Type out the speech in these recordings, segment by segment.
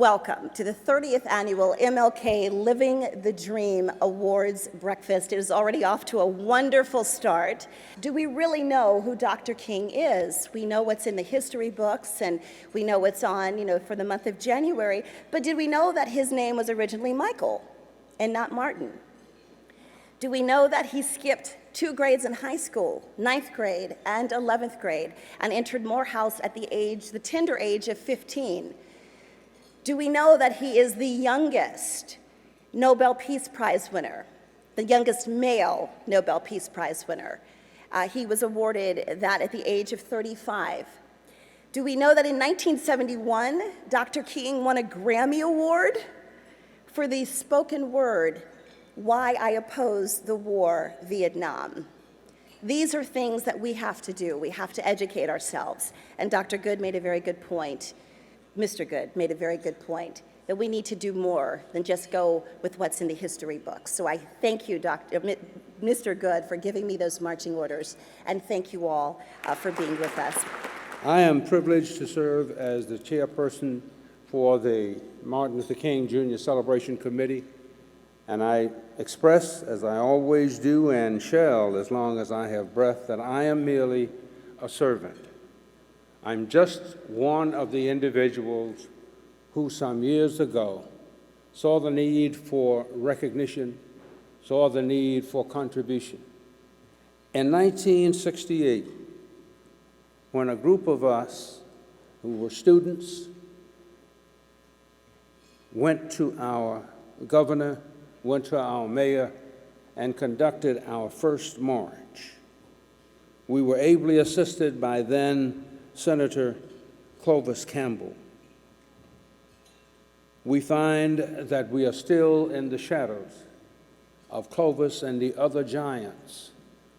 Welcome to the 30th Annual MLK Living the Dream Awards Breakfast. It is already off to a wonderful start. Do we really know who Dr. King is? We know what's in the history books, and we know what's on, for the month of January, but did we know that his name was originally Michael and not Martin? Do we know that he skipped 2 grades in high school, 9th grade and 11th grade, and entered Morehouse at the tender age of 15? Do we know that he is the youngest Nobel Peace Prize winner, the youngest male Nobel Peace Prize winner? He was awarded that at the age of 35. Do we know that in 1971, Dr. King won a Grammy Award for the spoken word, "Why I Oppose the War, Vietnam"? These are things that we have to do. We have to educate ourselves. And Dr. Good made a very good point. Mr. Good made a very good point, that we need to do more than just go with what's in the history books. So I thank you, Mr. Good, for giving me those marching orders, and thank you all for being with us. I am privileged to serve as the chairperson for the Martin Luther King Jr. Celebration Committee, and I express, as I always do and shall as long as I have breath, that I am merely a servant. I'm just one of the individuals who some years ago saw the need for recognition, saw the need for contribution. In 1968, when a group of us who were students went to our governor, went to our mayor, and conducted our first march, we were ably assisted by then Senator Clovis Campbell. We find that we are still in the shadows of Clovis and the other giants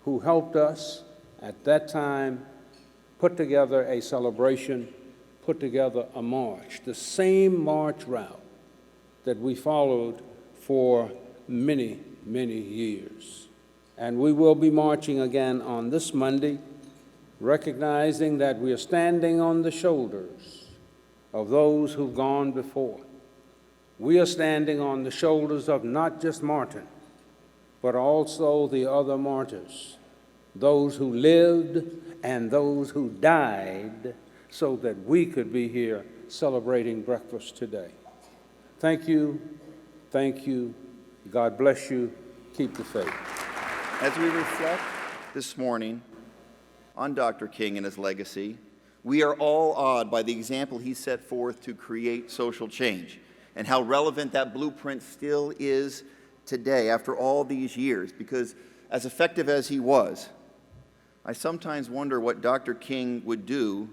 who helped us at that time put together a celebration, put together a march, the same march route that we followed for many, many years. And we will be marching again on this Monday, recognizing that we are standing on the shoulders of those who've gone before. We are standing on the shoulders of not just Martin, but also the other martyrs, those who lived and those who died so that we could be here celebrating breakfast today. Thank you, thank you, God bless you, keep the faith. As we reflect this morning on Dr. King and his legacy, we are all awed by the example he set forth to create social change and how relevant that blueprint still is today after all these years, because as effective as he was, I sometimes wonder what Dr. King would do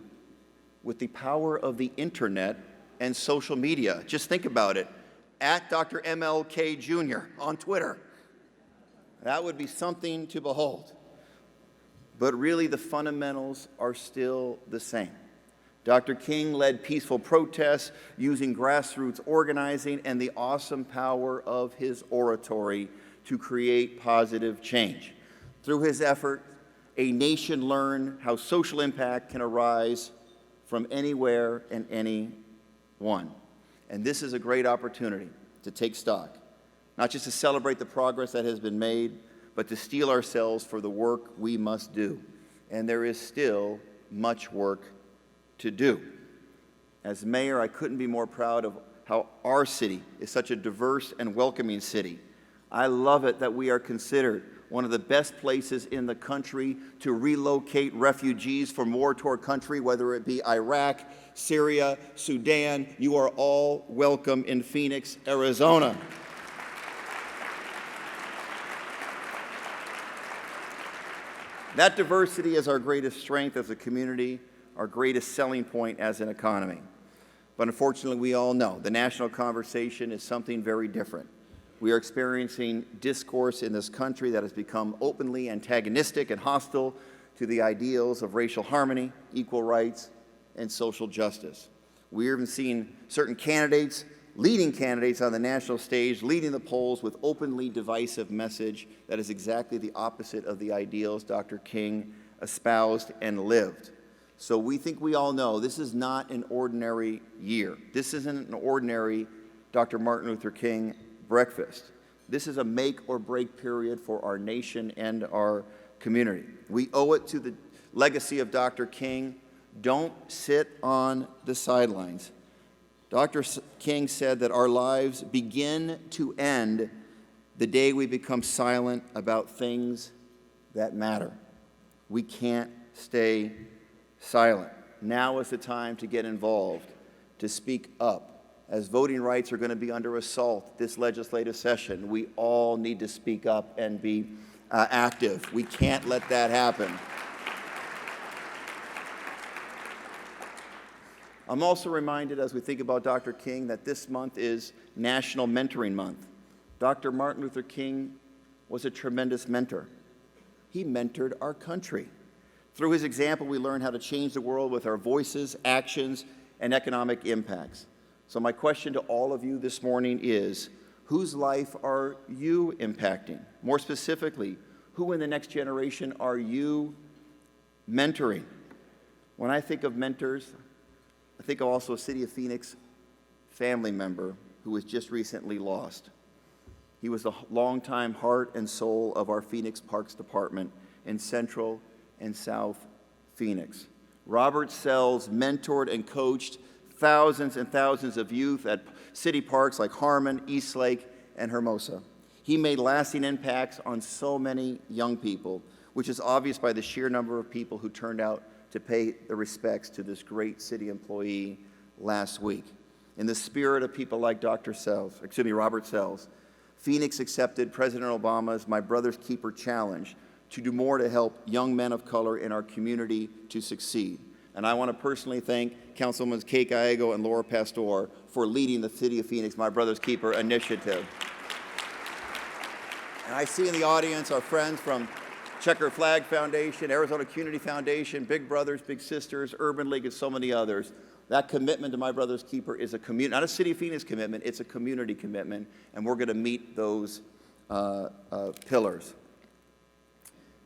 with the power of the internet and social media. Just think about it, at Dr. MLK Jr. on Twitter. That would be something to behold. But really, the fundamentals are still the same. Dr. King led peaceful protests using grassroots organizing and the awesome power of his oratory to create positive change. Through his effort, a nation learned how social impact can arise from anywhere and anyone. And this is a great opportunity to take stock, not just to celebrate the progress that has been made, but to steel ourselves for the work we must do. And there is still much work to do. As mayor, I couldn't be more proud of how our city is such a diverse and welcoming city. I love it that we are considered one of the best places in the country to relocate refugees from war-torn country, whether it be Iraq, Syria, Sudan. You are all welcome in Phoenix, Arizona. That diversity is our greatest strength as a community, our greatest selling point as an economy. But unfortunately, we all know the national conversation is something very different. We are experiencing discourse in this country that has become openly antagonistic and hostile to the ideals of racial harmony, equal rights, and social justice. We're even seeing certain candidates, leading candidates on the national stage, leading the polls with openly divisive message that is exactly the opposite of the ideals Dr. King espoused and lived. So we think we all know this is not an ordinary year. This isn't an ordinary Dr. Martin Luther King breakfast. This is a make or break period for our nation and our community. We owe it to the legacy of Dr. King. Don't sit on the sidelines. Dr. King said that our lives begin to end the day we become silent about things that matter. We can't stay silent. Now is the time to get involved, to speak up. As voting rights are going to be under assault this legislative session, we all need to speak up and be active. We can't let that happen. I'm also reminded as we think about Dr. King that this month is National Mentoring Month. Dr. Martin Luther King was a tremendous mentor. He mentored our country. Through his example, we learn how to change the world with our voices, actions, and economic impacts. So my question to all of you this morning is, whose life are you impacting? More specifically, who in the next generation are you mentoring? When I think of mentors, I think of also a City of Phoenix family member who was just recently lost. He was the longtime heart and soul of our Phoenix Parks Department in Central and South Phoenix. Robert Sells mentored and coached thousands and thousands of youth at city parks like Harmon, Eastlake, and Hermosa. He made lasting impacts on so many young people, which is obvious by the sheer number of people who turned out to pay their respects to this great city employee last week. In the spirit of people like Robert Sells, Phoenix accepted President Obama's My Brother's Keeper challenge to do more to help young men of color in our community to succeed. And I want to personally thank Councilwomen Kate Gallego and Laura Pastor for leading the City of Phoenix My Brother's Keeper initiative. And I see in the audience our friends from Checkered Flag Foundation, Arizona Community Foundation, Big Brothers, Big Sisters, Urban League, and so many others. That commitment to My Brother's Keeper is a community, not a City of Phoenix commitment, it's a community commitment, and we're going to meet those pillars.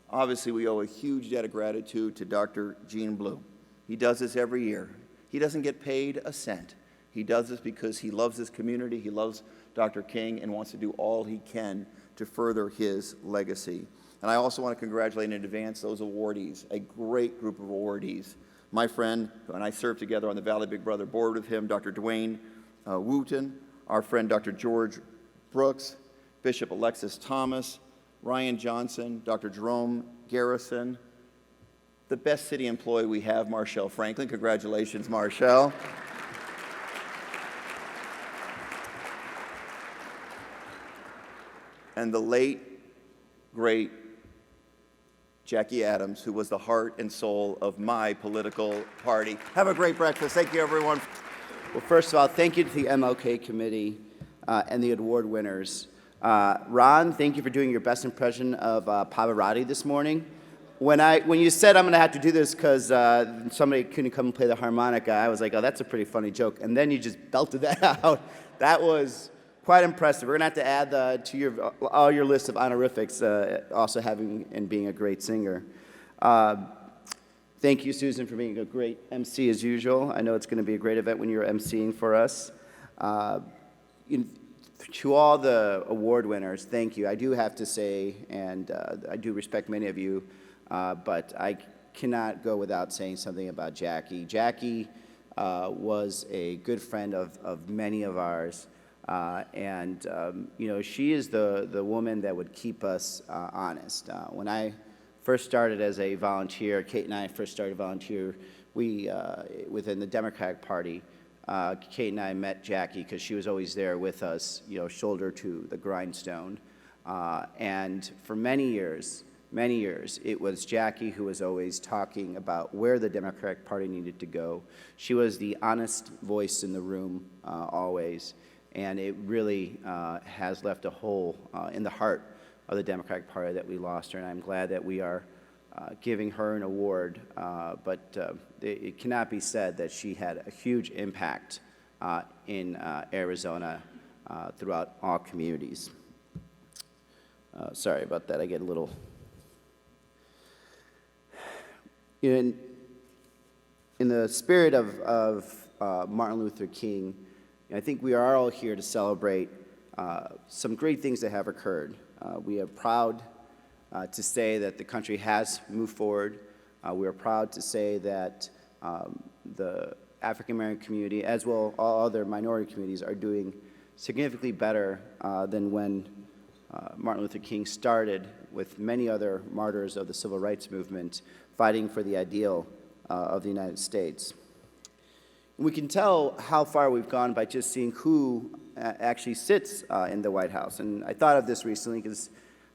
Obviously, we owe a huge debt of gratitude to Dr. Gene Blue. He does this every year. He doesn't get paid a cent. He does this because he loves this community, he loves Dr. King, and wants to do all he can to further his legacy. And I also want to congratulate in advance those awardees, a great group of awardees. My friend, and I served together on the Valley Big Brother board with him, Dr. Dwayne Wooten, our friend Dr. George Brooks, Bishop Alexis Thomas, Ryan Johnson, Dr. Jerome Garrison, the best city employee we have, Marchelle Franklin. Congratulations, Marchelle. And the late, great Jackie Adams, who was the heart and soul of my political party. Have a great breakfast. Thank you, everyone. Well, first of all, thank you to the MLK Committee and the award winners. Ron, thank you for doing your best impression of Pavarotti this morning. When you said I'm going to have to do this because somebody couldn't come and play the harmonica, I was like, oh, that's a pretty funny joke. And then you just belted that out. That was quite impressive. We're going to have to add to all your list of honorifics, also having and being a great singer. Thank you, Susan, for being a great MC as usual. I know it's going to be a great event when you're MCing for us. To all the award winners, thank you. I do have to say, and I do respect many of you, but I cannot go without saying something about Jackie. Jackie was a good friend of many of ours. She is the woman that would keep us honest. When I first started as a volunteer, Kate and I first started volunteer, within the Democratic Party, Kate and I met Jackie because she was always there with us, shoulder to the grindstone. And for many years, it was Jackie who was always talking about where the Democratic Party needed to go. She was the honest voice in the room, always. And it really has left a hole in the heart of the Democratic Party that we lost her. And I'm glad that we are giving her an award. But it cannot be said that she had a huge impact in Arizona throughout all communities. Sorry about that. I get a little... In the spirit of Martin Luther King, I think we are all here to celebrate some great things that have occurred. We are proud to say that the country has moved forward. We are proud to say that the African American community, as well as all other minority communities, are doing significantly better than when Martin Luther King started, with many other martyrs of the civil rights movement fighting for the ideal of the United States. We can tell how far we've gone by just seeing who actually sits in the White House. And I thought of this recently because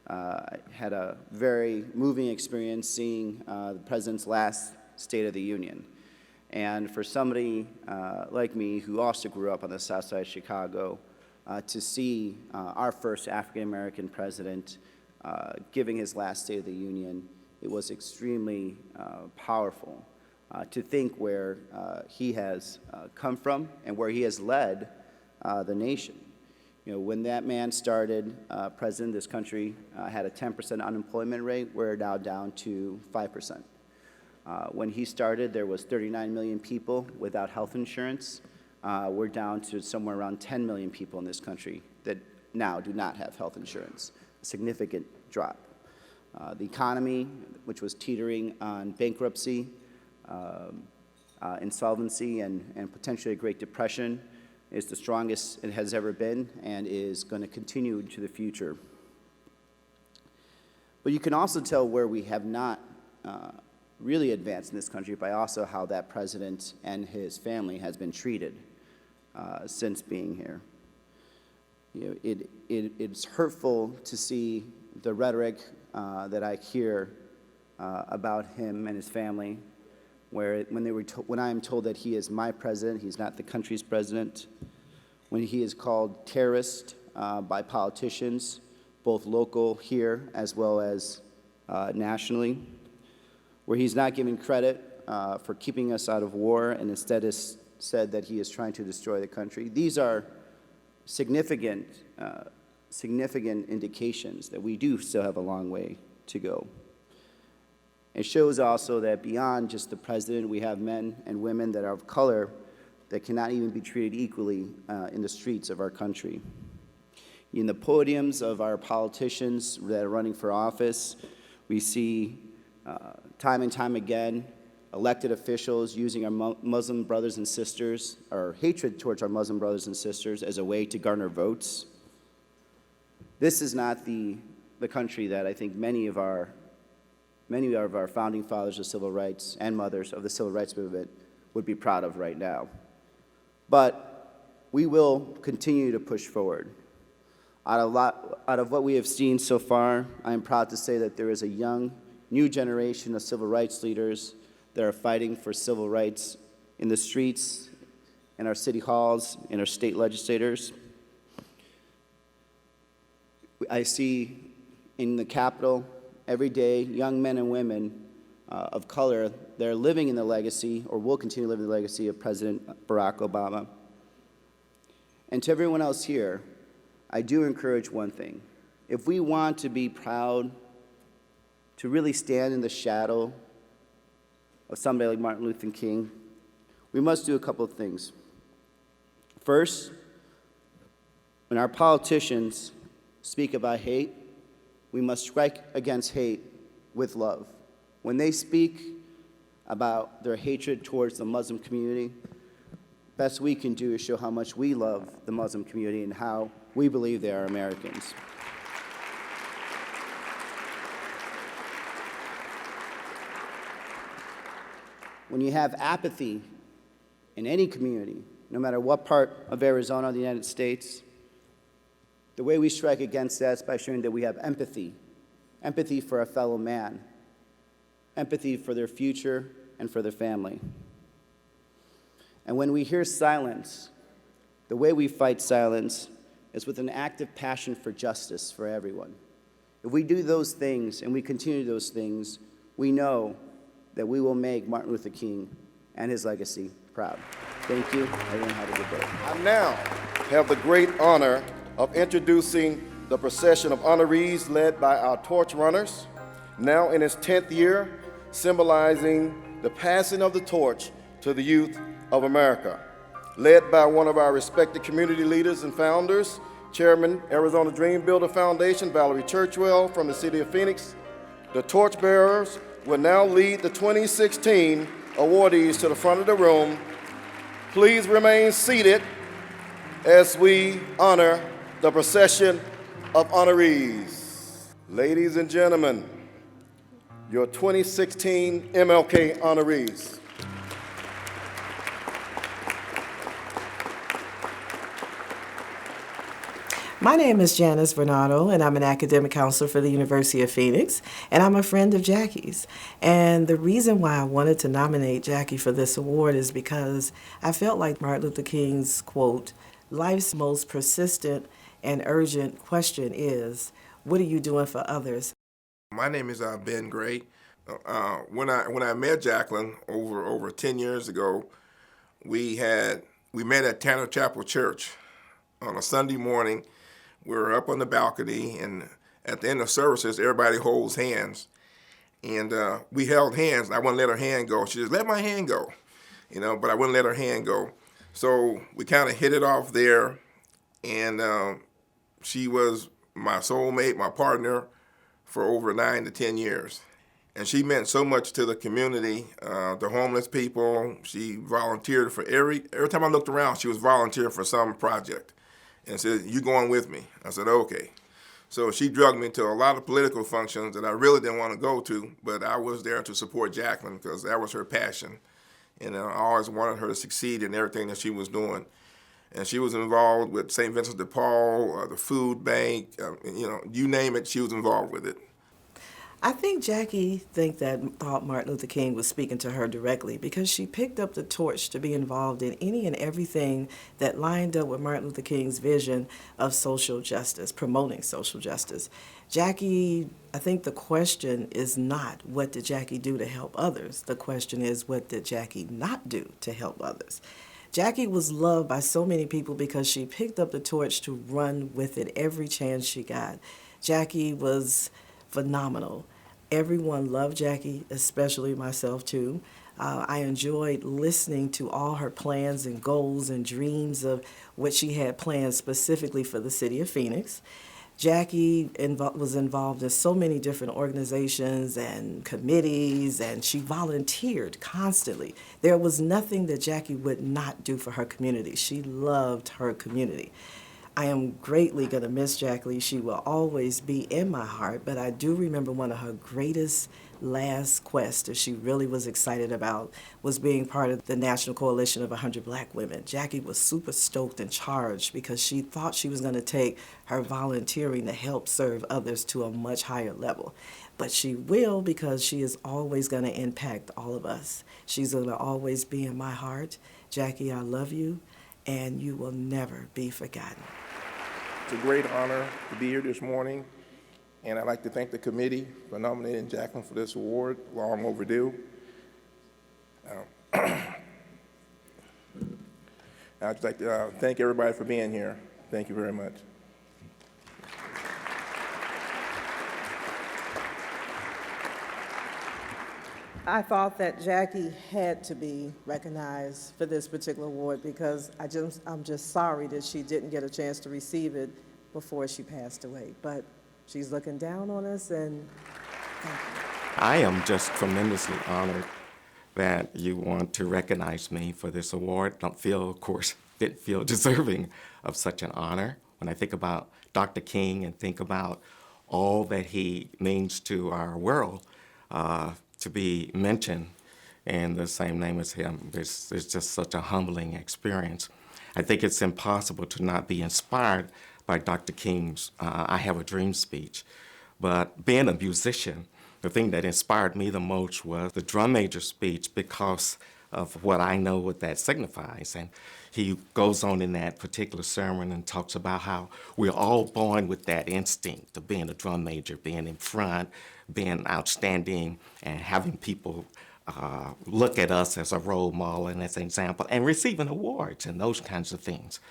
I had a very moving experience seeing the President's last State of the Union. And for somebody like me who also grew up on the south side of Chicago, to see our first African-American president giving his last State of the Union, it was extremely powerful to think where he has come from and where he has led the nation. You know, when that man started president, this country had a 10% unemployment rate. We're now down to 5%. When he started, there was 39 million people without health insurance. We're down to somewhere around 10 million people in this country that now do not have health insurance, a significant drop. The economy, which was teetering on bankruptcy, insolvency, and potentially a Great Depression, is the strongest it has ever been and is going to continue into the future. But you can also tell where we have not really advanced in this country by also how that president and his family has been treated since being here. You know, it's hurtful to see the rhetoric that I hear about him and his family, where when I am told that he is my president, he's not the country's president, when he is called terrorist by politicians, both local here as well as nationally, where he's not given credit for keeping us out of war and instead has said that he is trying to destroy the country. These are significant indications that we do still have a long way to go. It shows also that beyond just the president, we have men and women that are of color that cannot even be treated equally in the streets of our country. In the podiums of our politicians that are running for office, we see time and time again elected officials using our Muslim brothers and sisters, or hatred towards our Muslim brothers and sisters, as a way to garner votes. This is not the country that I think many of our founding fathers of civil rights and mothers of the civil rights movement would be proud of right now. But we will continue to push forward. Out of what we have seen so far, I am proud to say that there is a young, new generation of civil rights leaders that are fighting for civil rights in the streets, in our city halls, in our state legislators. I see in the Capitol every day young men and women of color that are living in the legacy, or will continue to live in the legacy, of President Barack Obama. And to everyone else here, I do encourage one thing. If we want to be proud, to really stand in the shadow of somebody like Martin Luther King, we must do a couple of things. First, when our politicians speak about hate, we must strike against hate with love. When they speak about their hatred towards the Muslim community, the best we can do is show how much we love the Muslim community and how we believe they are Americans. When you have apathy in any community, no matter what part of Arizona or the United States, the way we strike against that is by showing that we have empathy for a fellow man, empathy for their future and for their family. And when we hear silence, the way we fight silence is with an active passion for justice for everyone. If we do those things and we continue those things, we know that we will make Martin Luther King and his legacy proud. Thank you. Everyone have a good day. I now have the great honor of introducing the procession of honorees led by our torch runners, now in its 10th year, symbolizing the passing of the torch to the youth of America. Led by one of our respected community leaders and founders, Chairman, Arizona Dream Builder Foundation, Valerie Churchwell from the city of Phoenix, the torchbearers will now lead the 2016 awardees to the front of the room. Please remain seated as we honor the procession of honorees. Ladies and gentlemen, your 2016 MLK honorees. My name is Janice Bernardo, and I'm an academic counselor for the University of Phoenix, and I'm a friend of Jackie's. And the reason why I wanted to nominate Jackie for this award is because I felt like Martin Luther King's quote, "Life's most persistent and urgent question is, what are you doing for others?" My name is Ben Gray. When I met Jacqueline over 10 years ago, we met at Tanner Chapel Church on a Sunday morning. We were up on the balcony, and at the end of services, everybody holds hands. And we held hands, and I wouldn't let her hand go. She just let my hand go, but I wouldn't let her hand go. So we kind of hit it off there, and she was my soulmate, my partner, for over 9 to 10 years. And she meant so much to the community, the homeless people. She volunteered for every time I looked around, she was volunteering for some project. And said, "You going with me?" I said, "Okay." So she drugged me to a lot of political functions that I really didn't want to go to, but I was there to support Jacqueline because that was her passion. And I always wanted her to succeed in everything that she was doing. And she was involved with St. Vincent de Paul, the food bank, you name it, she was involved with it. I think Jackie thought Martin Luther King was speaking to her directly because she picked up the torch to be involved in any and everything that lined up with Martin Luther King's vision of social justice, promoting social justice. Jackie, I think the question is not what did Jackie do to help others? The question is what did Jackie not do to help others? Jackie was loved by so many people because she picked up the torch to run with it every chance she got. Jackie was phenomenal. Everyone loved Jackie, especially myself too. I enjoyed listening to all her plans and goals and dreams of what she had planned specifically for the city of Phoenix. Jackie was involved in so many different organizations and committees, and she volunteered constantly. There was nothing that Jackie would not do for her community. She loved her community. I am greatly going to miss Jackie. She will always be in my heart, but I do remember one of her greatest last quests that she really was excited about was being part of the National Coalition of 100 Black Women. Jackie was super stoked and charged because she thought she was going to take her volunteering to help serve others to a much higher level. But she will because she is always going to impact all of us. She's going to always be in my heart. Jackie, I love you, and you will never be forgotten. It's a great honor to be here this morning, and I'd like to thank the committee for nominating Jacqueline for this award, long overdue. I'd like to thank everybody for being here. Thank you very much. I thought that Jackie had to be recognized for this particular award because I'm just sorry that she didn't get a chance to receive it before she passed away. But she's looking down on us, and thank you. I am just tremendously honored that you want to recognize me for this award. Didn't feel deserving of such an honor. When I think about Dr. King and think about all that he means to our world, to be mentioned in the same name as him, it's just such a humbling experience. I think it's impossible to not be inspired by Dr. King's I Have a Dream speech. But being a musician, the thing that inspired me the most was the drum major speech because of what I know what that signifies. And he goes on in that particular sermon and talks about how we're all born with that instinct of being a drum major, being in front, being outstanding, and having people look at us as a role model and as an example, and receiving awards and those kinds of things.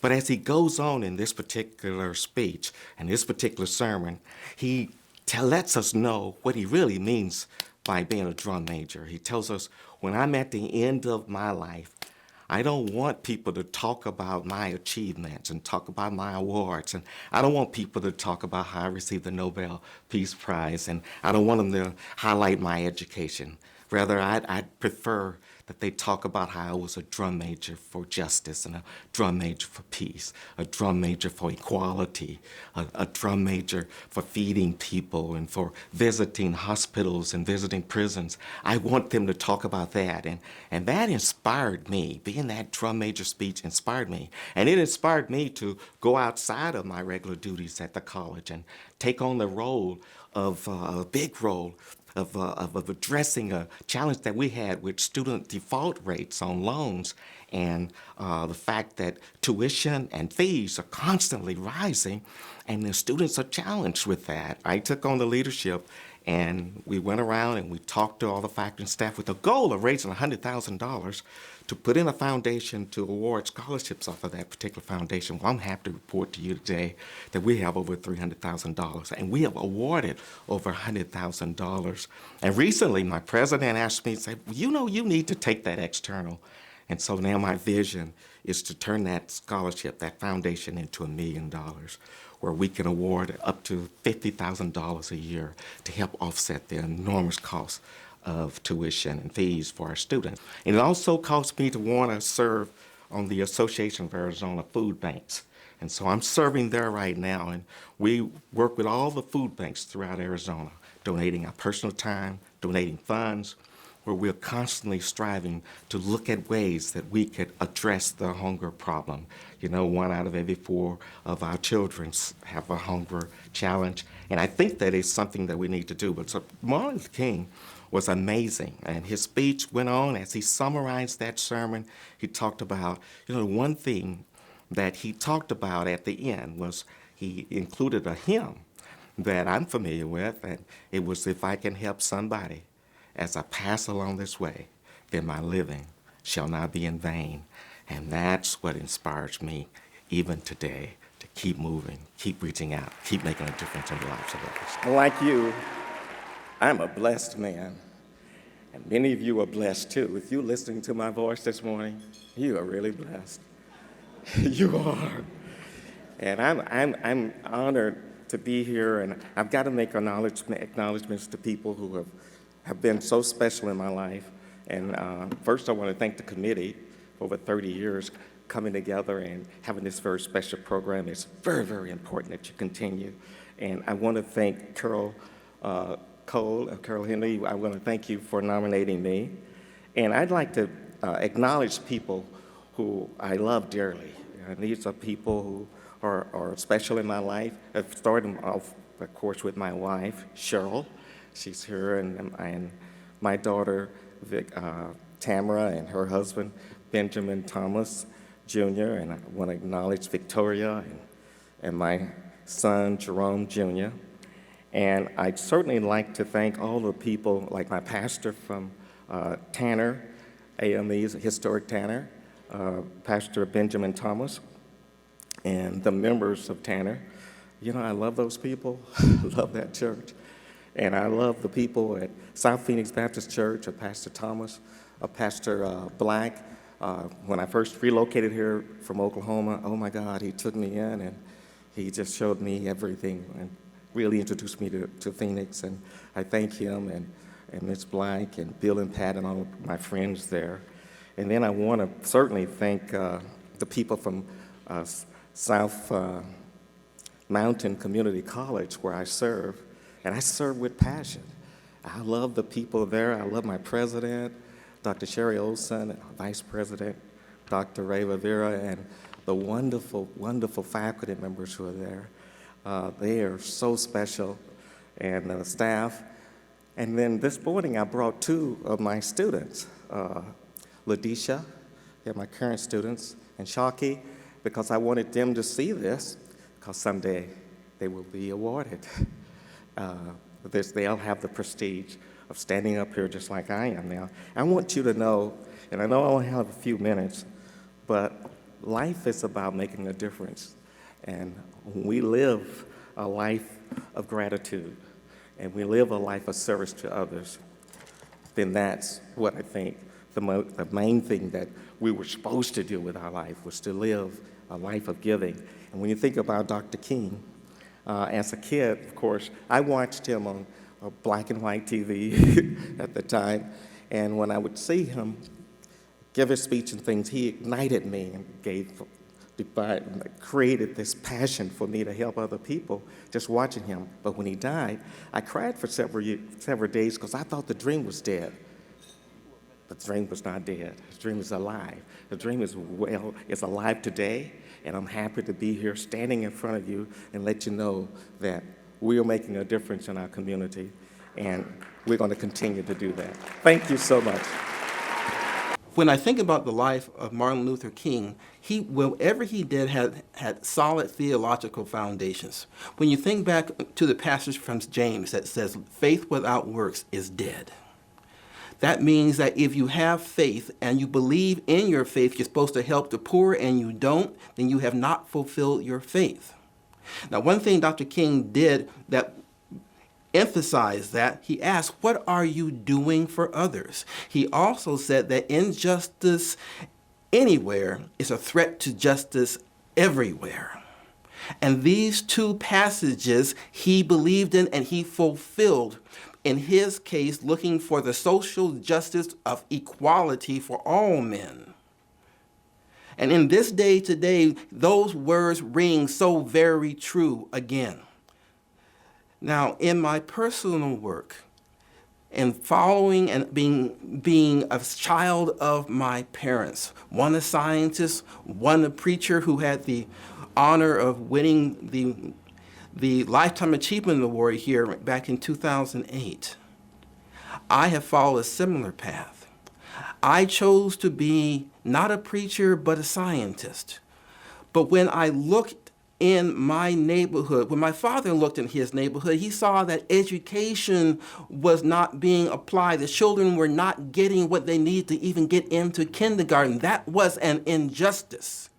But as he goes on in this particular speech and this particular sermon, he lets us know what he really means by being a drum major. He tells us, when I'm at the end of my life, I don't want people to talk about my achievements and talk about my awards. And I don't want people to talk about how I received the Nobel Peace Prize. And I don't want them to highlight my education. Rather, I'd prefer that they talk about how I was a drum major for justice and a drum major for peace, a drum major for equality, a drum major for feeding people and for visiting hospitals and visiting prisons. I want them to talk about that. And that inspired me. Being that drum major speech inspired me. And it inspired me to go outside of my regular duties at the college and take on the role of a big role of addressing a challenge that we had with student default rates on loans and the fact that tuition and fees are constantly rising and the students are challenged with that. I took on the leadership and we went around and we talked to all the faculty and staff with the goal of raising $100,000 to put in a foundation to award scholarships off of that particular foundation. Well, I'm happy to report to you today that we have over $300,000, and we have awarded over $100,000. And recently, my president asked me, said, you know, you need to take that external. And so now my vision is to turn that scholarship, that foundation, into $1 million, where we can award up to $50,000 a year to help offset the enormous costs of tuition and fees for our students. And it also caused me to want to serve on the Association of Arizona Food Banks. And so I'm serving there right now, and we work with all the food banks throughout Arizona, donating our personal time, donating funds, where we're constantly striving to look at ways that we could address the hunger problem. You know, 1 out of every 4 of our children have a hunger challenge, and I think that is something that we need to do. But so Martin Luther King was amazing, and his speech went on. As he summarized that sermon, he talked about, you know, one thing that he talked about at the end was he included a hymn that I'm familiar with, and it was, if I can help somebody as I pass along this way, then my living shall not be in vain. And that's what inspires me even today to keep moving, keep reaching out, keep making a difference in the lives of others. Like you, I'm a blessed man, and many of you are blessed too. If you're listening to my voice this morning, you are really blessed. You are. And I'm honored to be here, and I've got to make acknowledgments to people who have been so special in my life. And first I want to thank the committee for over 30 years coming together and having this very special program. It's very, very important that you continue. And I want to thank Carol Henley. I want to thank you for nominating me. And I'd like to acknowledge people who I love dearly. These are people who are special in my life. I've started off, of course, with my wife, Cheryl. She's here, and my daughter, Tamara, and her husband, Benjamin Thomas, Jr., and I want to acknowledge Victoria and my son, Jerome, Jr., and I'd certainly like to thank all the people, like my pastor from Tanner, AME's Historic Tanner, Pastor Benjamin Thomas, and the members of Tanner. You know, I love those people. I love that church. And I love the people at South Phoenix Baptist Church, Pastor Thomas, Pastor Black. When I first relocated here from Oklahoma, oh my God, he took me in and he just showed me everything and really introduced me to Phoenix. And I thank him and Ms. Black and Bill and Pat and all of my friends there. And then I want to certainly thank the people from South Mountain Community College where I serve. And I serve with passion. I love the people there. I love my president, Dr. Sherry Olson, and Vice President, Dr. Ray Rivera, and the wonderful, wonderful faculty members who are there. They are so special, and the staff. And then this morning I brought 2 of my students, Ladisha, they're my current students, and Shaki, because I wanted them to see this, because someday they will be awarded. They'll have the prestige of standing up here just like I am now. I want you to know, and I know I only have a few minutes, but life is about making a difference. And when we live a life of gratitude, and we live a life of service to others, then that's what I think the main thing that we were supposed to do with our life was to live a life of giving. And when you think about Dr. King, as a kid, of course, I watched him on black and white TV at the time, and when I would see him give his speech and things, he ignited me and created this passion for me to help other people just watching him. But when he died, I cried for several days because I thought the dream was dead. But the dream was not dead. The dream is alive. The dream is alive today, and I'm happy to be here standing in front of you and let you know that we are making a difference in our community, and we're going to continue to do that. Thank you so much. When I think about the life of Martin Luther King, whatever he did had solid theological foundations. When you think back to the passage from James that says, faith without works is dead. That means that if you have faith and you believe in your faith, you're supposed to help the poor, and you don't, then you have not fulfilled your faith. Now, one thing Dr. King did that emphasized that, he asked, what are you doing for others? He also said that injustice anywhere is a threat to justice everywhere. And these two passages he believed in and he fulfilled. In his case, looking for the social justice of equality for all men. And in this day today, those words ring so very true again. Now, in my personal work, and following and being a child of my parents, one a scientist, one a preacher who had the honor of winning the Lifetime Achievement Award here back in 2008, I have followed a similar path. I chose to be not a preacher, but a scientist. But when I looked in my neighborhood, when my father looked in his neighborhood, he saw that education was not being applied. The children were not getting what they needed to even get into kindergarten. That was an injustice.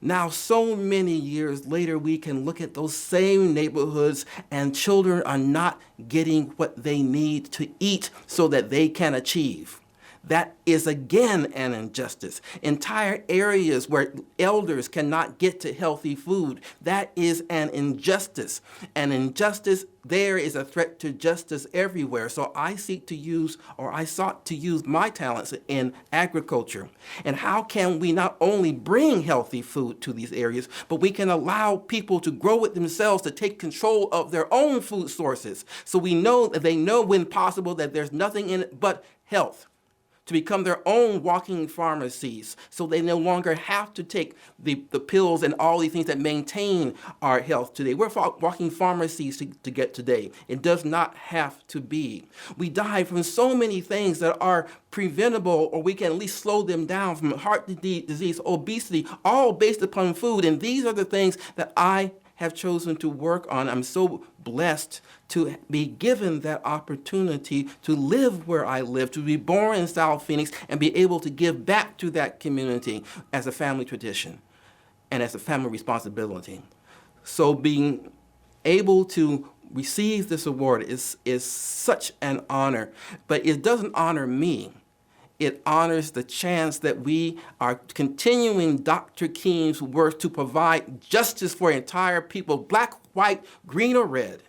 Now, so many years later, we can look at those same neighborhoods and children are not getting what they need to eat so that they can achieve. That is again an injustice. Entire areas where elders cannot get to healthy food, that is an injustice. An injustice there is a threat to justice everywhere. So I sought to use my talents in agriculture. And how can we not only bring healthy food to these areas, but we can allow people to grow it themselves, to take control of their own food sources. So we know that they know when possible that there's nothing in it but health, to become their own walking pharmacies, so they no longer have to take the pills and all these things that maintain our health today. We're walking pharmacies to get today. It does not have to be. We die from so many things that are preventable, or we can at least slow them down, from heart disease, obesity, all based upon food. And these are the things that I have chosen to work on. I'm so blessed to be given that opportunity to live where I live, to be born in South Phoenix and be able to give back to that community as a family tradition and as a family responsibility. So being able to receive this award is such an honor, but it doesn't honor me. It honors the chance that we are continuing Dr. King's work to provide justice for entire people, black, white, green, or red,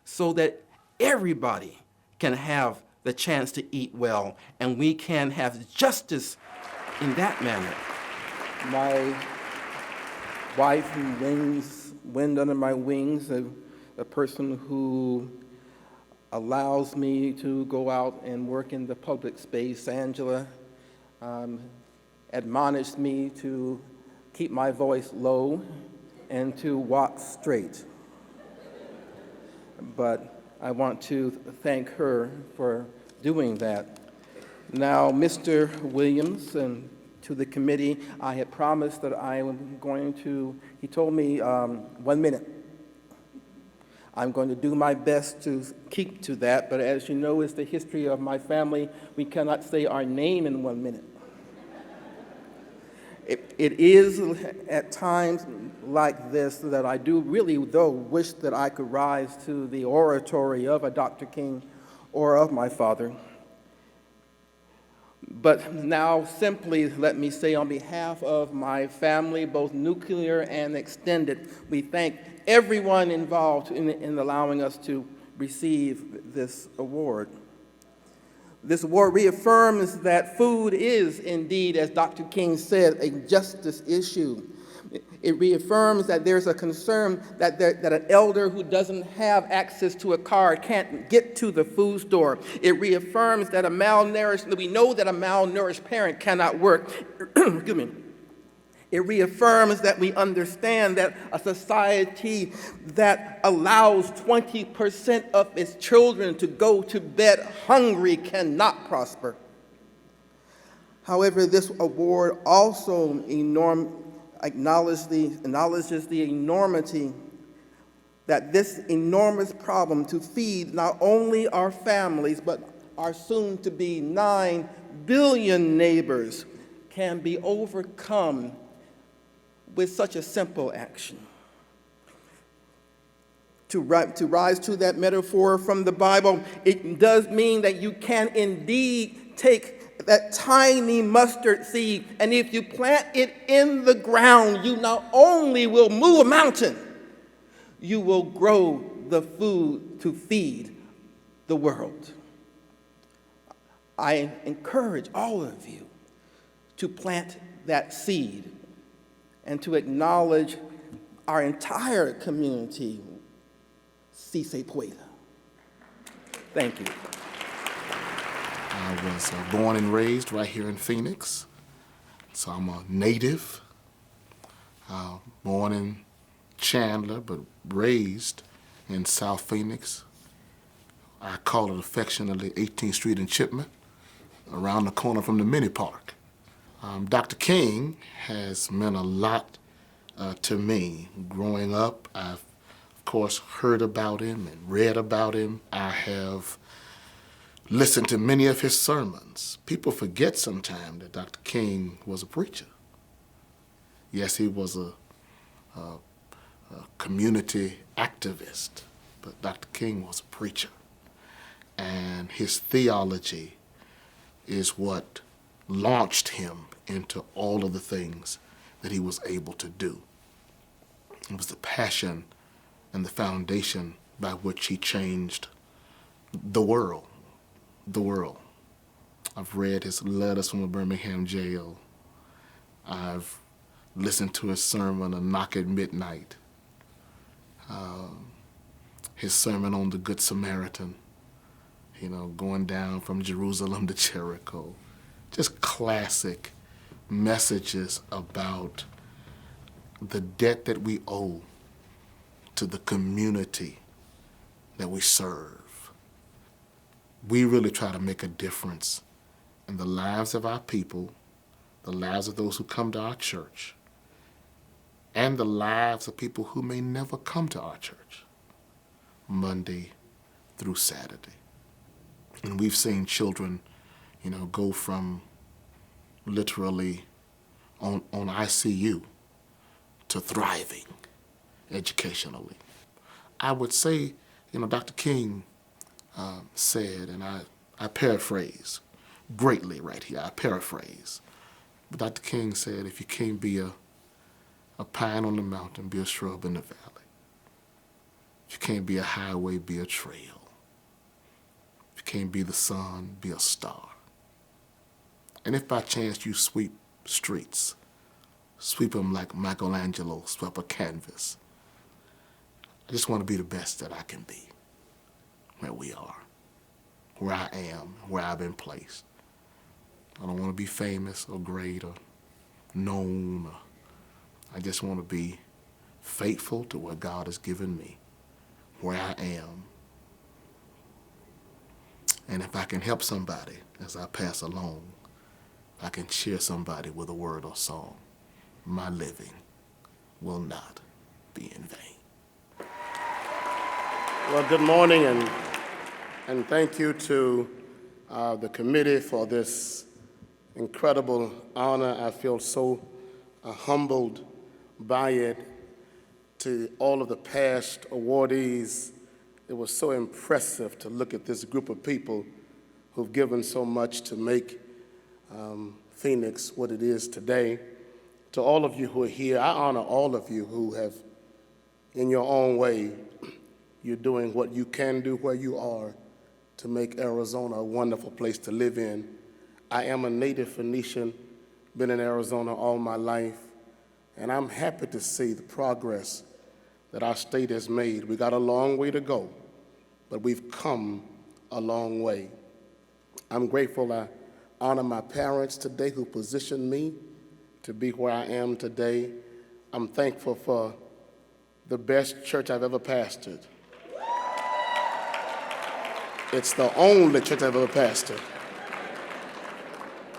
so that everybody can have the chance to eat well, and we can have justice in that manner. My wife, who wind under my wings, a person who allows me to go out and work in the public space, Angela, admonished me to keep my voice low and to walk straight. But I want to thank her for doing that. Now, Mr. Williams, and to the committee, I had promised that I am going to, he told me 1 minute. I'm going to do my best to keep to that, but as you know, it's the history of my family. We cannot say our name in 1 minute. It is at times like this that I do really, though, wish that I could rise to the oratory of a Dr. King or of my father. But now simply let me say on behalf of my family, both nuclear and extended, we thank everyone involved in allowing us to receive this award. This award reaffirms that food is indeed, as Dr. King said, a justice issue. It reaffirms that there's a concern that an elder who doesn't have access to a car can't get to the food store. It reaffirms that we know that a malnourished parent cannot work. Excuse me. It reaffirms that we understand that a society that allows 20% of its children to go to bed hungry cannot prosper. However, this award also acknowledges the enormity that this enormous problem to feed not only our families but our soon-to-be 9 billion neighbors can be overcome with such a simple action. To rise to that metaphor from the Bible, it does mean that you can indeed take that tiny mustard seed, and if you plant it in the ground, you not only will move a mountain, you will grow the food to feed the world. I encourage all of you to plant that seed and to acknowledge our entire community. Si se pueda. Thank you. I was born and raised right here in Phoenix, so I'm a native. Born in Chandler, but raised in South Phoenix. I call it affectionately 18th Street and Chipman, around the corner from the mini park. Dr. King has meant a lot to me. Growing up, I've, of course, heard about him and read about him. I have listened to many of his sermons. People forget sometimes that Dr. King was a preacher. Yes, he was a community activist, but Dr. King was a preacher. And his theology is what launched him into all of the things that he was able to do. It was the passion and the foundation by which he changed the world. The world. I've read his letters from a Birmingham jail. I've listened to his sermon, A Knock at Midnight. His sermon on the Good Samaritan, going down from Jerusalem to Jericho. Just classic messages about the debt that we owe to the community that we serve. We really try to make a difference in the lives of our people, the lives of those who come to our church, and the lives of people who may never come to our church, Monday through Saturday. And we've seen children, go from literally on ICU to thriving educationally. I would say, Dr. King said, and I paraphrase greatly right here, I paraphrase. But Dr. King said, if you can't be a pine on the mountain, be a shrub in the valley. If you can't be a highway, be a trail. If you can't be the sun, be a star. And if by chance you sweep streets, sweep them like Michelangelo swept a canvas. I just want to be the best that I can be, where we are, where I am, where I've been placed. I don't want to be famous or great or known. I just want to be faithful to what God has given me, where I am. And if I can help somebody as I pass along, I can cheer somebody with a word or song, my living will not be in vain. Well, good morning, and thank you to the committee for this incredible honor. I feel so humbled by it. To all of the past awardees, it was so impressive to look at this group of people who've given so much to make Phoenix what it is today. To all of you who are here, I honor all of you who have, in your own way, you're doing what you can do where you are to make Arizona a wonderful place to live in. I am a native Phoenician, been in Arizona all my life, and I'm happy to see the progress that our state has made. We got a long way to go, but we've come a long way. I'm grateful I honor my parents today who positioned me to be where I am today. I'm thankful for the best church I've ever pastored. It's the only church I've ever pastored.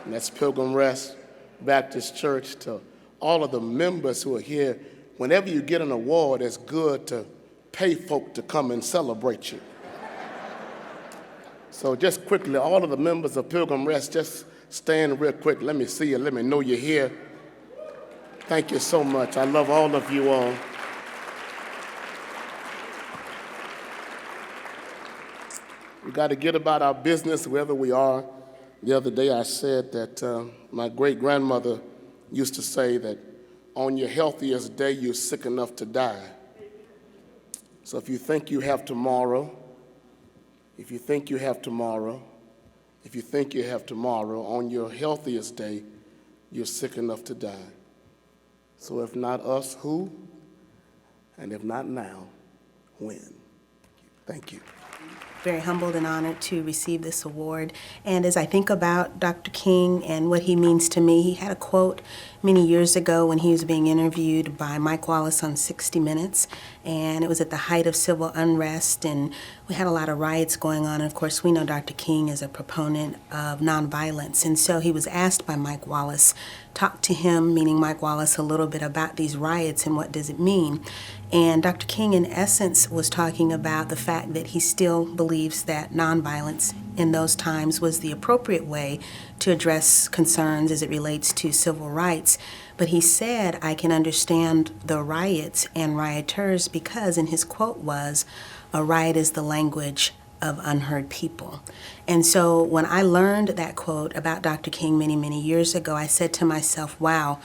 And that's Pilgrim Rest Baptist Church. To all of the members who are here, whenever you get an award, it's good to pay folk to come and celebrate you. So just quickly, all of the members of Pilgrim Rest, just stand real quick. Let me see you. Let me know you're here. Thank you so much. I love all of you all. We got to get about our business wherever we are. The other day I said that my great-grandmother used to say that on your healthiest day, you're sick enough to die. So if you think you have tomorrow, on your healthiest day, you're sick enough to die. So if not us, who? And if not now, when? Thank you. Very humbled and honored to receive this award. And as I think about Dr. King and what he means to me, he had a quote many years ago when he was being interviewed by Mike Wallace on 60 Minutes, and it was at the height of civil unrest, and we had a lot of riots going on. And of course, we know Dr. King is a proponent of nonviolence, and so he was asked by Mike Wallace, talk to him, meaning Mike Wallace, a little bit about these riots and what does it mean. And Dr. King, in essence, was talking about the fact that he still believes that nonviolence in those times was the appropriate way to address concerns as it relates to civil rights. But he said, I can understand the riots and rioters because, and his quote was, a riot is the language of unheard people. And so when I learned that quote about Dr. King many, many years ago, I said to myself, wow,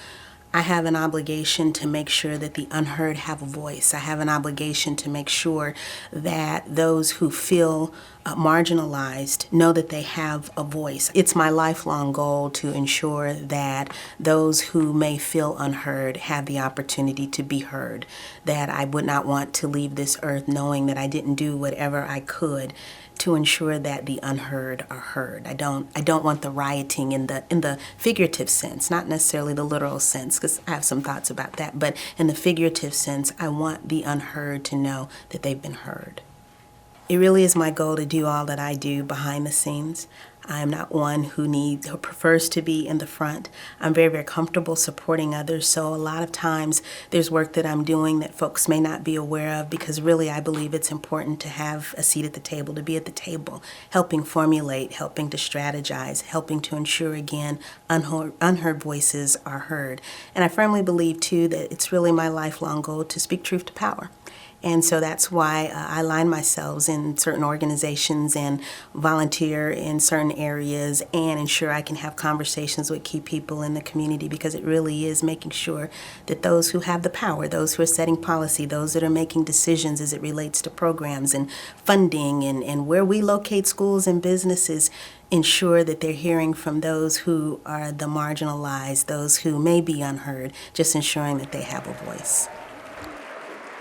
I have an obligation to make sure that the unheard have a voice. I have an obligation to make sure that those who feel marginalized know that they have a voice. It's my lifelong goal to ensure that those who may feel unheard have the opportunity to be heard, that I would not want to leave this earth knowing that I didn't do whatever I could to ensure that the unheard are heard. I don't want the rioting in the figurative sense, not necessarily the literal sense, because I have some thoughts about that, but in the figurative sense, I want the unheard to know that they've been heard. It really is my goal to do all that I do behind the scenes. I am not one who prefers to be in the front. I'm very, very comfortable supporting others. So a lot of times there's work that I'm doing that folks may not be aware of, because really I believe it's important to have a seat at the table, to be at the table, helping formulate, helping to strategize, helping to ensure, again, unheard voices are heard. And I firmly believe, too, that it's really my lifelong goal to speak truth to power. And so that's why I line myself in certain organizations and volunteer in certain areas and ensure I can have conversations with key people in the community, because it really is making sure that those who have the power, those who are setting policy, those that are making decisions as it relates to programs and funding and where we locate schools and businesses, ensure that they're hearing from those who are the marginalized, those who may be unheard, just ensuring that they have a voice.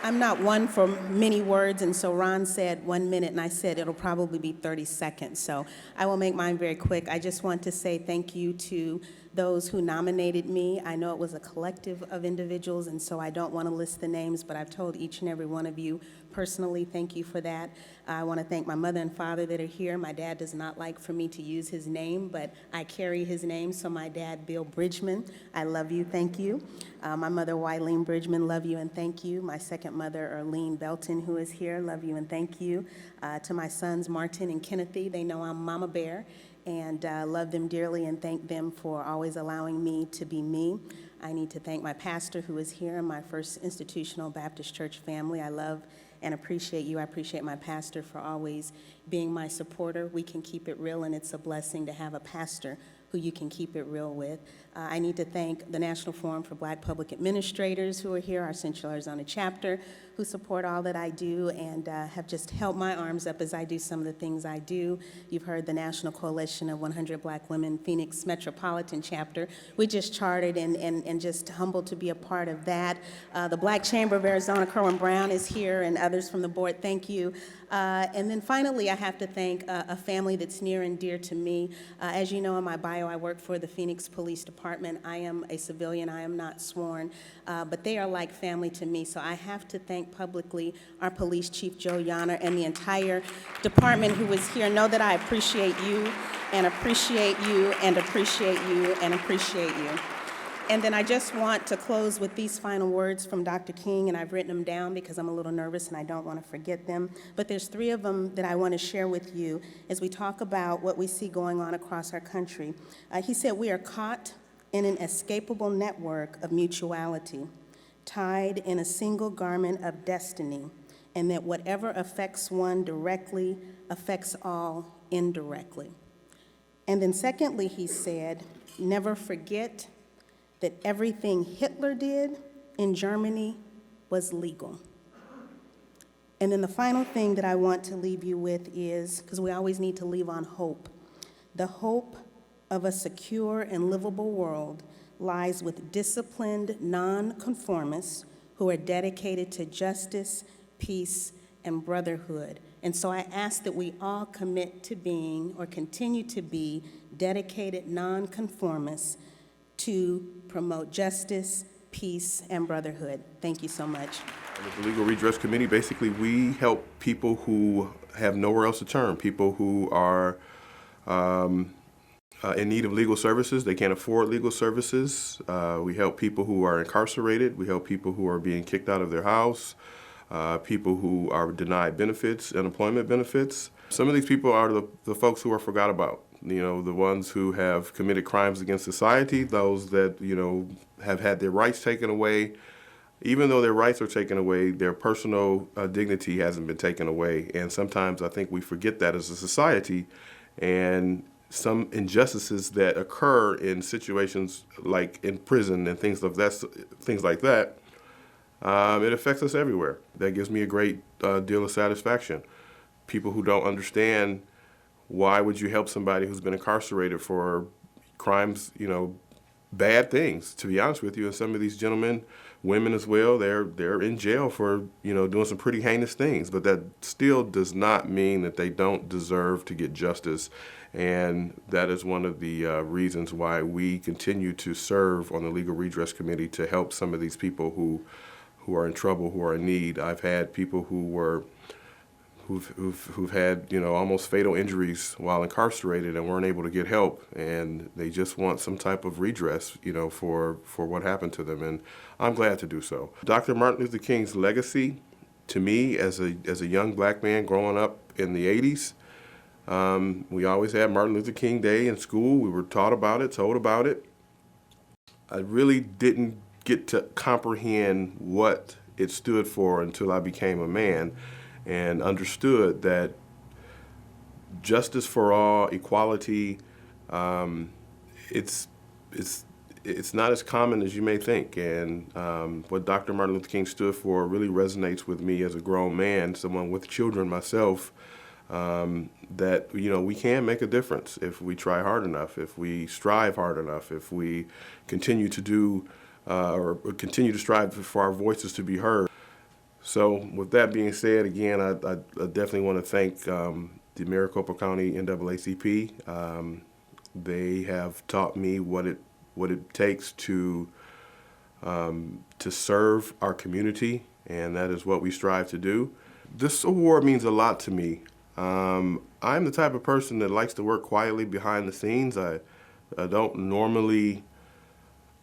I'm not one for many words, and so Ron said 1 minute, and I said it'll probably be 30 seconds. So I will make mine very quick. I just want to say thank you to those who nominated me. I know it was a collective of individuals, and so I don't want to list the names, but I've told each and every one of you personally, thank you for that. I want to thank my mother and father that are here. My dad does not like for me to use his name, but I carry his name, so my dad, Bill Bridgman, I love you, thank you. My mother, Wileen Bridgman, love you and thank you. My second mother, Erlene Belton, who is here, love you and thank you. To my sons, Martin and Kennethy, they know I'm Mama Bear, and love them dearly and thank them for always allowing me to be me. I need to thank my pastor who is here in my First Institutional Baptist Church family. I love and appreciate you. I appreciate my pastor for always being my supporter. We can keep it real, and it's a blessing to have a pastor who you can keep it real with. I need to thank the National Forum for Black Public Administrators who are here, our Central Arizona chapter, who support all that I do and have just held my arms up as I do some of the things I do. You've heard the National Coalition of 100 Black Women Phoenix Metropolitan Chapter. We just chartered and just humbled to be a part of that. The Black Chamber of Arizona, Kerwin Brown is here, and others from the board, thank you. And then finally, I have to thank a family that's near and dear to me. As you know, in my bio, I work for the Phoenix Police Department. I am a civilian, I am not sworn, but they are like family to me. So I have to thank publicly our Police Chief Joe Yanner and the entire department who is here. Know that I appreciate you and appreciate you and appreciate you and appreciate you. And then I just want to close with these final words from Dr. King, and I've written them down because I'm a little nervous and I don't want to forget them. But there's 3 of them that I want to share with you as we talk about what we see going on across our country. He said, "We are caught in an inescapable network of mutuality, tied in a single garment of destiny, and that whatever affects one directly affects all indirectly." And then secondly, he said, "Never forget that everything Hitler did in Germany was legal." And then the final thing that I want to leave you with is, because we always need to leave on hope, the hope of a secure and livable world lies with disciplined nonconformists who are dedicated to justice, peace, and brotherhood. And so I ask that we all commit to being, or continue to be, dedicated nonconformists to promote justice, peace, and brotherhood. Thank you so much. As the Legal Redress Committee, basically we help people who have nowhere else to turn, people who are in need of legal services. They can't afford legal services. We help people who are incarcerated. We help people who are being kicked out of their house, people who are denied benefits, unemployment benefits. Some of these people are the folks who are forgot about. You know, the ones who have committed crimes against society, those that, you know, have had their rights taken away. Even though their rights are taken away, their personal dignity hasn't been taken away. And sometimes I think we forget that as a society. And some injustices that occur in situations like in prison and things like that, it affects us everywhere. That gives me a great deal of satisfaction. People who don't understand, why would you help somebody who's been incarcerated for crimes, you know, bad things, to be honest with you. And some of these gentlemen, women as well, they're in jail for, you know, doing some pretty heinous things. But that still does not mean that they don't deserve to get justice. And that is one of the reasons why we continue to serve on the Legal Redress Committee to help some of these people who are in trouble, who are in need. I've had people who've had, you know, almost fatal injuries while incarcerated and weren't able to get help, and they just want some type of redress, you know, for what happened to them, and I'm glad to do so. Dr. Martin Luther King's legacy, to me, as a young black man growing up in the 80s, we always had Martin Luther King Day in school. We were taught about it, told about it. I really didn't get to comprehend what it stood for until I became a man and understood that justice for all, equality, it's not as common as you may think. And what Dr. Martin Luther King stood for really resonates with me as a grown man, someone with children myself, that, you know, we can make a difference if we try hard enough, if we strive hard enough, if we continue to do or continue to strive for our voices to be heard. So with that being said, again, I definitely want to thank the Maricopa County NAACP. They have taught me what it takes to serve our community, and that is what we strive to do. This award means a lot to me. I'm the type of person that likes to work quietly behind the scenes. I don't normally.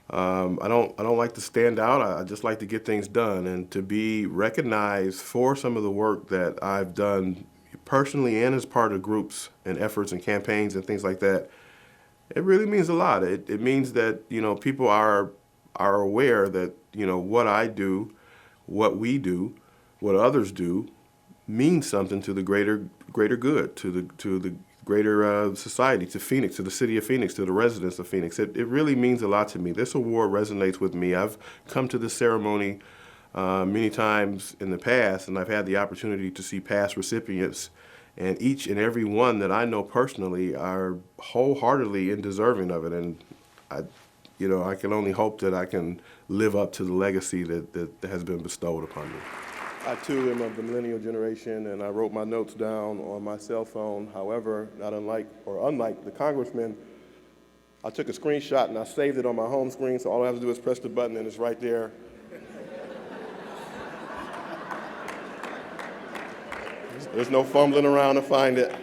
I don't like to stand out. I just like to get things done, and to be recognized for some of the work that I've done personally and as part of groups and efforts and campaigns and things like that, it really means a lot. It means that, you know, people are aware that, you know, what I do, what we do, what others do means something to the greater good, to greater society, to Phoenix, to the city of Phoenix, to the residents of Phoenix. It really means a lot to me. This award resonates with me. I've come to this ceremony many times in the past, and I've had the opportunity to see past recipients, and each and every one that I know personally are wholeheartedly and deserving of it. And I can only hope that I can live up to the legacy that has been bestowed upon me. I too am of the millennial generation, and I wrote my notes down on my cell phone. However, unlike the congressman, I took a screenshot and I saved it on my home screen, so all I have to do is press the button and it's right there. There's no fumbling around to find it.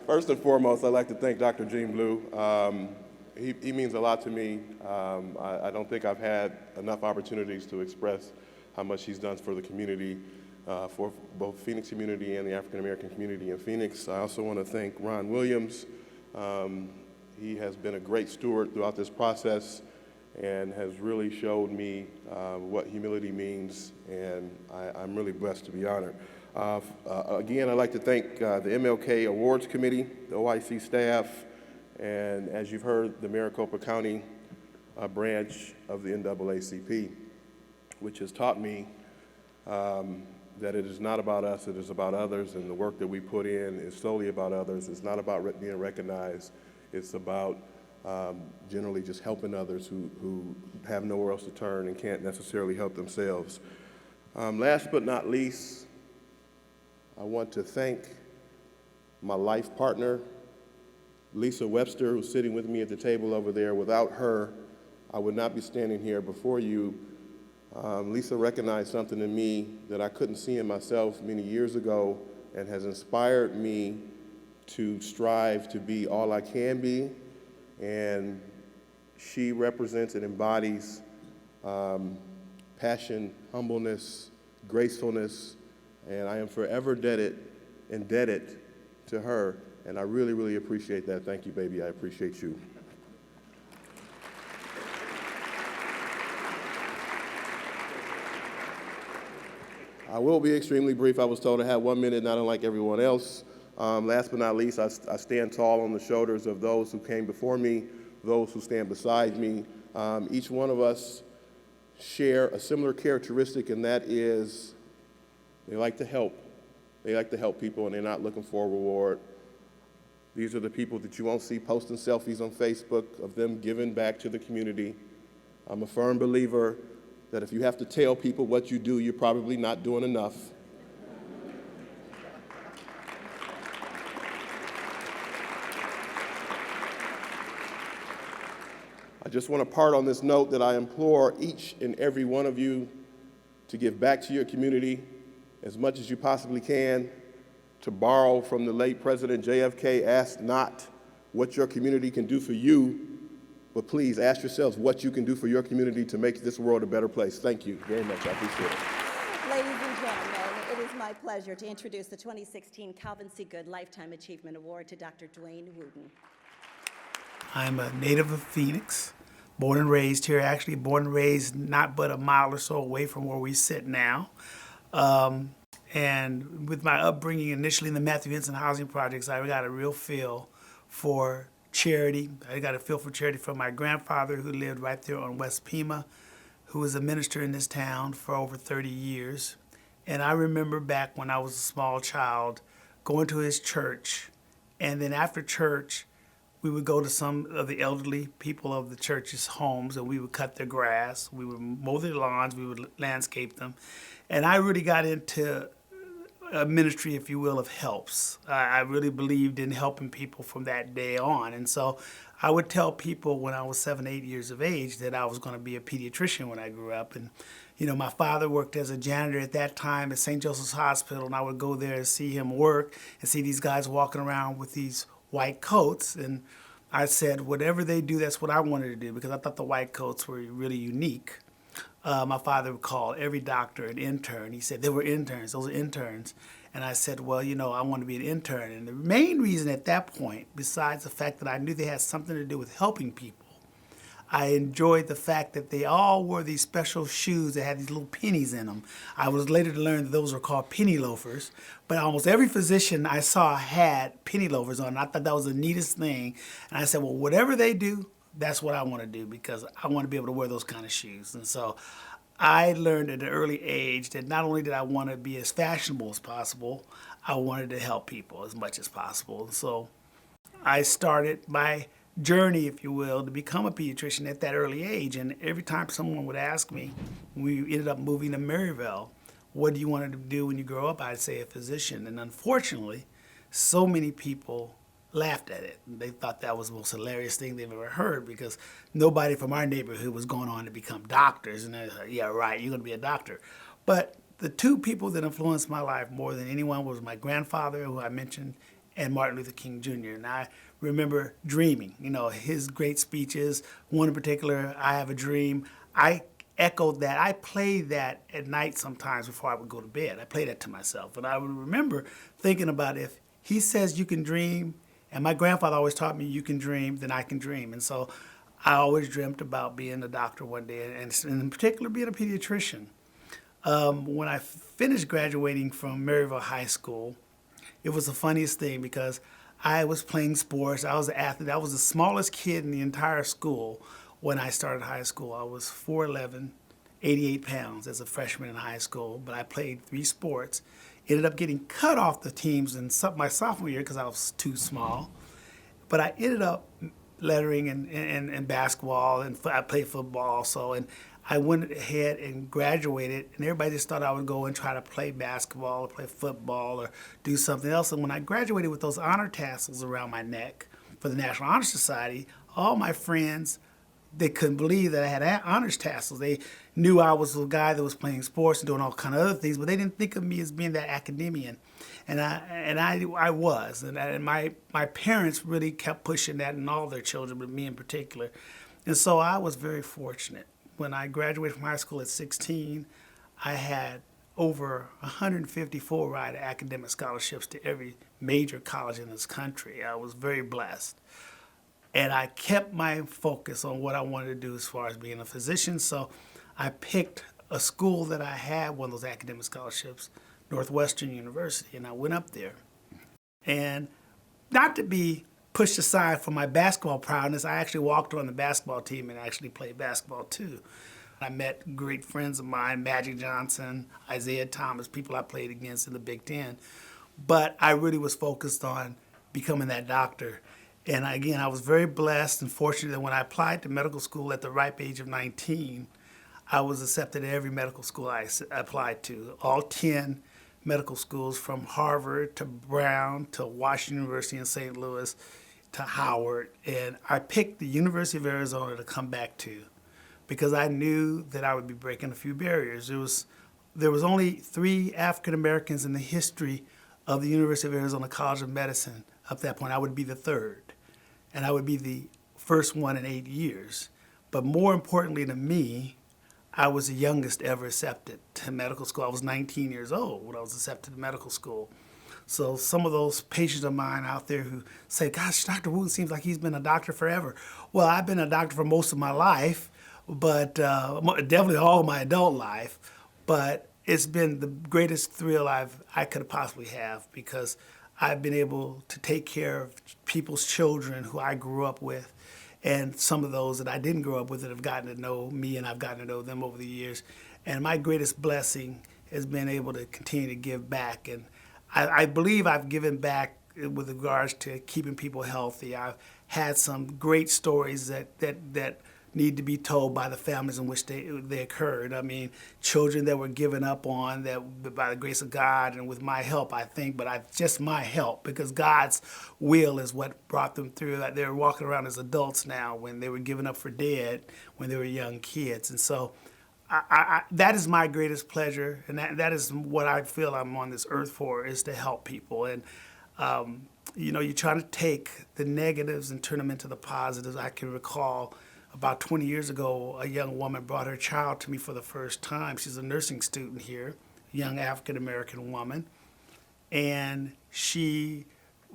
First and foremost, I'd like to thank Dr. Gene Blue. He means a lot to me. I don't think I've had enough opportunities to express how much he's done for the community, for both Phoenix community and the African American community in Phoenix. I also want to thank Ron Williams. He has been a great steward throughout this process and has really showed me what humility means, and I'm really blessed to be honored. Again, I'd like to thank the MLK Awards Committee, the OIC staff, and as you've heard, the Maricopa County branch of the NAACP, which has taught me that it is not about us, it is about others, and the work that we put in is solely about others. It's not about being recognized. It's about generally just helping others who have nowhere else to turn and can't necessarily help themselves. Last but not least, I want to thank my life partner, Lisa Webster, who's sitting with me at the table over there. Without her, I would not be standing here before you. Lisa recognized something in me that I couldn't see in myself many years ago and has inspired me to strive to be all I can be. And she represents and embodies passion, humbleness, gracefulness, and I am forever indebted to her, and I really, really appreciate that. Thank you, baby. I appreciate you. I will be extremely brief. I was told to have 1 minute, not unlike everyone else. Last but not least, I stand tall on the shoulders of those who came before me, those who stand beside me. Each one of us share a similar characteristic, and that is they like to help. They like to help people, and they're not looking for a reward. These are the people that you won't see posting selfies on Facebook of them giving back to the community. I'm a firm believer that if you have to tell people what you do, you're probably not doing enough. I just want to part on this note that I implore each and every one of you to give back to your community as much as you possibly can. To borrow from the late President JFK, ask not what your community can do for you, but please ask yourselves what you can do for your community to make this world a better place. Thank you very much. I appreciate it. Ladies and gentlemen, it is my pleasure to introduce the 2016 Calvin C. Good Lifetime Achievement Award to Dr. Dwayne Wooten. I'm a native of Phoenix, born and raised here, actually born and raised not but a mile or so away from where we sit now. And with my upbringing initially in the Matthew Henson housing projects, I got a real feel for charity. I got a feel for charity from my grandfather, who lived right there on West Pima, who was a minister in this town for over 30 years. And I remember back when I was a small child going to his church, and then after church, we would go to some of the elderly people of the church's homes, and we would cut their grass, we would mow their lawns, we would landscape them. And I really got into a ministry, if you will, of helps. I really believed in helping people from that day on. And so I would tell people when I was 7, 8 years of age that I was going to be a pediatrician when I grew up. And, you know, my father worked as a janitor at that time at St. Joseph's Hospital, and I would go there and see him work and see these guys walking around with these white coats. And I said, whatever they do, that's what I wanted to do, because I thought the white coats were really unique. My father would call every doctor an intern. He said, they were interns, those are interns. And I said, well, you know, I want to be an intern. And the main reason at that point, besides the fact that I knew they had something to do with helping people, I enjoyed the fact that they all wore these special shoes that had these little pennies in them. I was later to learn that those were called penny loafers, but almost every physician I saw had penny loafers on. And I thought that was the neatest thing. And I said, well, whatever they do, that's what I want to do, because I want to be able to wear those kind of shoes. And so I learned at an early age that not only did I want to be as fashionable as possible, I wanted to help people as much as possible. And so I started my journey, if you will, to become a pediatrician at that early age. And every time someone would ask me, we ended up moving to Maryville, what do you want to do when you grow up? I'd say a physician. And unfortunately, so many people laughed at it. They thought that was the most hilarious thing they've ever heard, because nobody from our neighborhood was going on to become doctors. And they're like, yeah, right, you're going to be a doctor. But the two people that influenced my life more than anyone was my grandfather, who I mentioned, and Martin Luther King Jr. And I remember dreaming, his great speeches, one in particular, I Have a Dream. I echoed that. I played that at night sometimes before I would go to bed. I played that to myself. And I would remember thinking about, if he says you can dream, and my grandfather always taught me you can dream, then I can dream. And so I always dreamt about being a doctor one day, and in particular being a pediatrician. When I finished graduating from Maryville High School, it was the funniest thing, because I was playing sports. I was an athlete. I was the smallest kid in the entire school when I started high school. I was 4'11", 88 pounds as a freshman in high school, but I played 3 sports. Ended up getting cut off the teams in my sophomore year because I was too small. But I ended up lettering in basketball, and I played football also. And I went ahead and graduated, and everybody just thought I would go and try to play basketball or play football or do something else. And when I graduated with those honor tassels around my neck for the National Honor Society, all my friends, they couldn't believe that I had honors tassels. They knew I was the guy that was playing sports and doing all kind of other things, but they didn't think of me as being that academician. And I was. And my parents really kept pushing that in all their children, but me in particular. And so I was very fortunate. When I graduated from high school at 16, I had over 154 ride academic scholarships to every major college in this country. I was very blessed. And I kept my focus on what I wanted to do as far as being a physician. So I picked a school that I had one of those academic scholarships, Northwestern University, and I went up there. And not to be pushed aside for my basketball prowess, I actually walked on the basketball team and actually played basketball too. I met great friends of mine, Magic Johnson, Isaiah Thomas, people I played against in the Big Ten. But I really was focused on becoming that doctor. And again, I was very blessed and fortunate that when I applied to medical school at the ripe age of 19, I was accepted at every medical school I applied to, all 10 medical schools, from Harvard to Brown to Washington University in St. Louis to Howard. And I picked the University of Arizona to come back to, because I knew that I would be breaking a few barriers. There was only 3 African Americans in the history of the University of Arizona College of Medicine. Up to that point, I would be the 3rd, and I would be the first one in 8 years. But more importantly to me, I was the youngest ever accepted to medical school. I was 19 years old when I was accepted to medical school. So some of those patients of mine out there who say, gosh, Dr. Wooten seems like he's been a doctor forever. Well, I've been a doctor for most of my life, but definitely all of my adult life. But it's been the greatest thrill I could possibly have, because I've been able to take care of people's children who I grew up with, and some of those that I didn't grow up with that have gotten to know me, and I've gotten to know them over the years. And my greatest blessing has been able to continue to give back. And I believe I've given back with regards to keeping people healthy. I've had some great stories that need to be told by the families in which they occurred. I mean, children that were given up on, that by the grace of God and with my help, I think, but just my help, because God's will is what brought them through. They're walking around as adults now when they were given up for dead when they were young kids. And so that is my greatest pleasure, and that is what I feel I'm on this earth for, is to help people. And you try to take the negatives and turn them into the positives. I can recall about 20 years ago, a young woman brought her child to me for the first time. She's a nursing student here, a young African-American woman. And she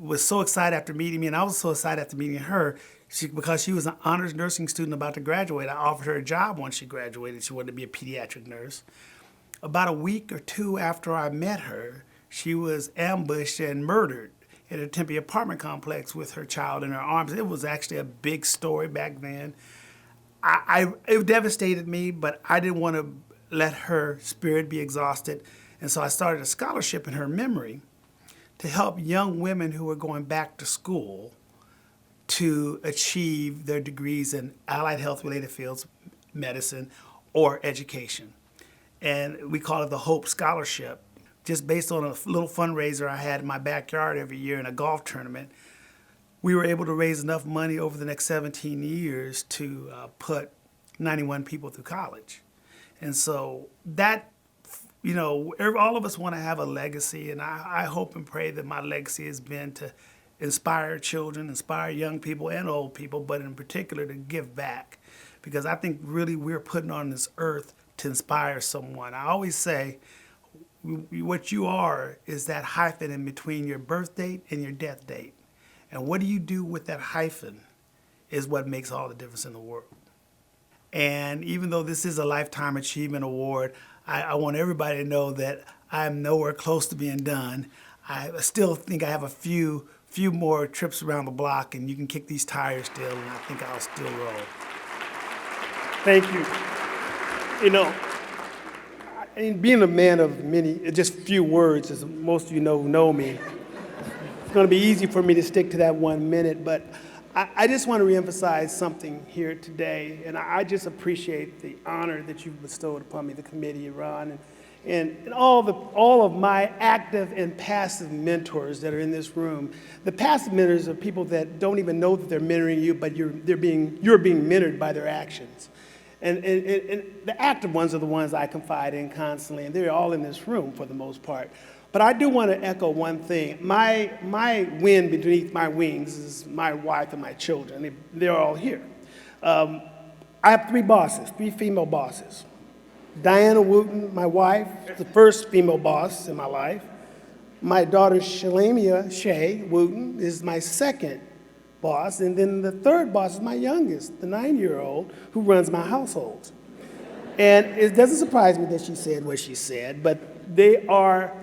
was so excited after meeting me, and I was so excited after meeting her, because she was an honors nursing student about to graduate. I offered her a job once she graduated. She wanted to be a pediatric nurse. About a week or two after I met her, she was ambushed and murdered at a Tempe apartment complex with her child in her arms. It was actually a big story back then. It devastated me, but I didn't want to let her spirit be exhausted. And so I started a scholarship in her memory to help young women who were going back to school to achieve their degrees in allied health-related fields, medicine, or education. And we call it the Hope Scholarship, just based on a little fundraiser I had in my backyard every year in a golf tournament. We were able to raise enough money over the next 17 years to put 91 people through college. And so that, all of us want to have a legacy, and I hope and pray that my legacy has been to inspire children, inspire young people and old people, but in particular to give back. Because I think really we're putting on this earth to inspire someone. I always say what you are is that hyphen in between your birth date and your death date. And what do you do with that hyphen is what makes all the difference in the world. And even though this is a Lifetime Achievement Award, I want everybody to know that I'm nowhere close to being done. I still think I have a few more trips around the block, and you can kick these tires still, and I think I'll still roll. Thank you. And being a man of just few words, as most of you know me, it's going to be easy for me to stick to that 1 minute, but I just want to reemphasize something here today, and I just appreciate the honor that you've bestowed upon me, the committee, Ron, and all of my active and passive mentors that are in this room. The passive mentors are people that don't even know that they're mentoring you, but you're being mentored by their actions. And the active ones are the ones I confide in constantly, and they're all in this room for the most part. But I do want to echo one thing. My wind beneath my wings is my wife and my children. They're all here. I have three female bosses. Diana Wooten, my wife, the first female boss in my life. My daughter Shalamia Shea Wooten is my second boss, and then the third boss is my youngest, the 9-year-old, who runs my household. And it doesn't surprise me that she said what she said, but they are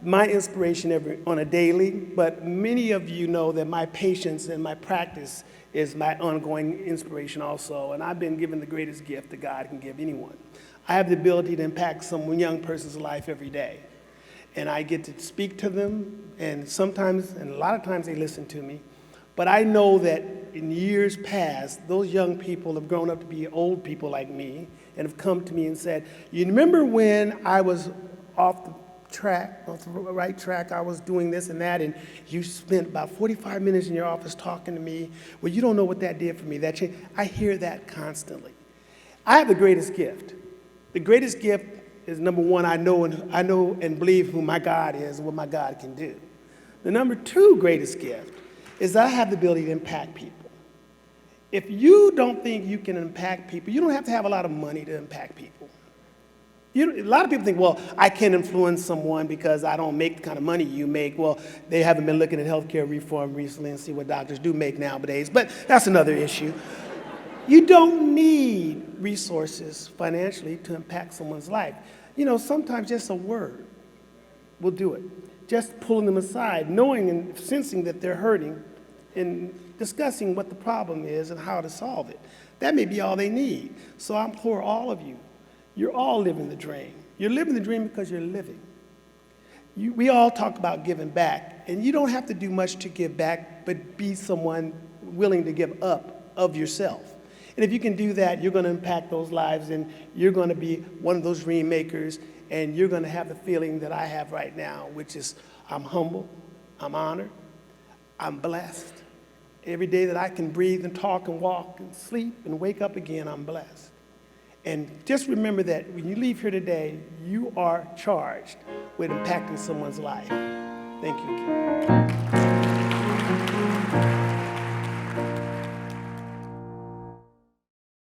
my inspiration on a daily, but many of you know that my patience and my practice is my ongoing inspiration also, and I've been given the greatest gift that God can give anyone. I have the ability to impact some young person's life every day, and I get to speak to them, and sometimes, and a lot of times they listen to me, but I know that in years past, those young people have grown up to be old people like me and have come to me and said, you remember when I was off the right track, I was doing this and that, and you spent about 45 minutes in your office talking to me. Well, you don't know what that did for me. That changed. I hear that constantly. I have the greatest gift. The greatest gift is, number one, I know and believe who my God is and what my God can do. The number two greatest gift is that I have the ability to impact people. If you don't think you can impact people, you don't have to have a lot of money to impact people. A lot of people think, well, I can't influence someone because I don't make the kind of money you make. Well, they haven't been looking at healthcare reform recently and see what doctors do make nowadays, but that's another issue. You don't need resources financially to impact someone's life. Sometimes just a word will do it. Just pulling them aside, knowing and sensing that they're hurting, and discussing what the problem is and how to solve it. That may be all they need. So I implore all of you, you're all living the dream. You're living the dream because you're living. We all talk about giving back, and you don't have to do much to give back, but be someone willing to give up of yourself. And if you can do that, you're going to impact those lives, and you're going to be one of those dream makers, and you're going to have the feeling that I have right now, which is I'm humble, I'm honored, I'm blessed. Every day that I can breathe and talk and walk and sleep and wake up again, I'm blessed. And just remember that when you leave here today, you are charged with impacting someone's life. Thank you.